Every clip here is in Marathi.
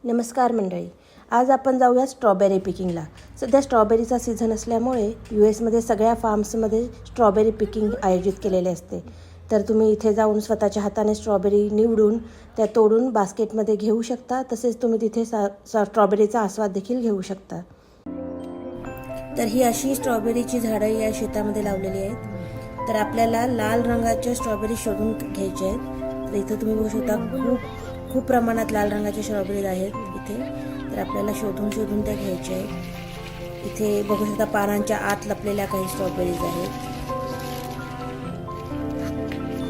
नमस्कार मंडळी, आज आपण जाऊया स्ट्रॉबेरी पिकिंगला। सध्या स्ट्रॉबेरीचा सीझन असल्यामुळे US मध्ये सगळ्या फार्म्समध्ये स्ट्रॉबेरी पिकिंग आयोजित केलेले असते। तर तुम्ही इथे जाऊन स्वतःच्या हाताने स्ट्रॉबेरी निवडून त्या तोडून बास्केटमध्ये घेऊ शकता। तसेच तुम्ही तिथे स्ट्रॉबेरीचा आस्वाद देखील घेऊ शकता। तर ही अशी स्ट्रॉबेरीची झाडं या शेतामध्ये लावलेली आहेत। तर आपल्याला लाल रंगाच्या स्ट्रॉबेरी शोधून घ्यायच्या आहेत। तर इथे तुम्ही बघू शकता खूप प्रमाणात लाल रंगाच्या स्ट्रॉबेरीज आहेत इथे। तर आपल्याला शोधून त्या घ्यायच्या आहेत। इथे बघू शकता पानांच्या आत लपलेल्या काही स्ट्रॉबेरीज आहेत।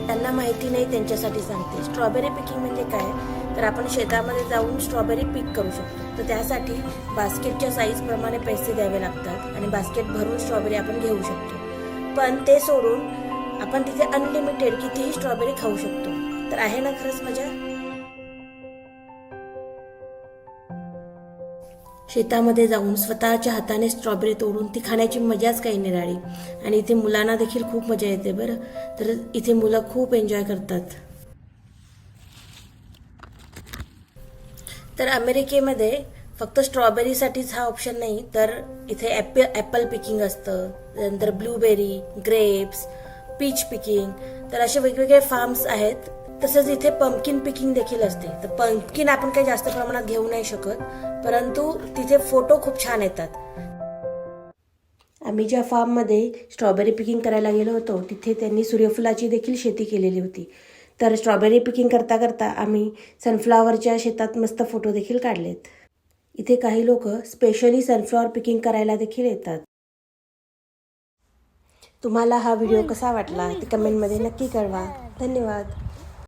त्यांना माहिती नाही त्यांच्यासाठी सांगते। स्ट्रॉबेरी पिकिंग म्हणजे काय, तर आपण शेतामध्ये जाऊन स्ट्रॉबेरी पिक करू शकतो। तर त्यासाठी बास्केटच्या साईज प्रमाणे पैसे द्यावे लागतात आणि बास्केट भरून स्ट्रॉबेरी आपण घेऊ शकतो। पण ते सोडून आपण तिथे अनलिमिटेड कितीही स्ट्रॉबेरी खाऊ शकतो। तर आहे ना खरंच मजा। शेतामध्ये जाऊन स्वतःच्या हाताने स्ट्रॉबेरी तोडून ती खाण्याची मजाच काही निराळी। आणि इथे मुलांना देखील खूप मजा येते बरं। तर इथे मुलं खूप एन्जॉय करतात। तर अमेरिकेमध्ये फक्त स्ट्रॉबेरीसाठीच हा ऑप्शन नाही, तर इथे ॲपल पिकिंग असतं, नंतर ब्लूबेरी, ग्रेप्स, पीच पिकिंग, तर असे वेगवेगळे फार्म्स आहेत। तसंच इथे पंपकिन पिकिंग देखील असते। तर पंपकिन आपण काही जास्त प्रमाणात घेऊ नाही शकत, परंतु तिथे फोटो खूप छान येतात। आम्ही ज्या फार्ममध्ये स्ट्रॉबेरी पिकिंग करायला गेलो होतो तिथे त्यांनी सूर्यफुलाची देखील शेती केलेली होती। तर स्ट्रॉबेरी पिकिंग करता करता आम्ही सनफ्लावरच्या शेतात मस्त फोटो देखील काढलेत। इथे काही लोक स्पेशली सनफ्लावर पिकिंग करायला देखील येतात। तुम्हाला हा व्हिडिओ कसा वाटला ते कमेंटमध्ये नक्की कळवा। धन्यवाद।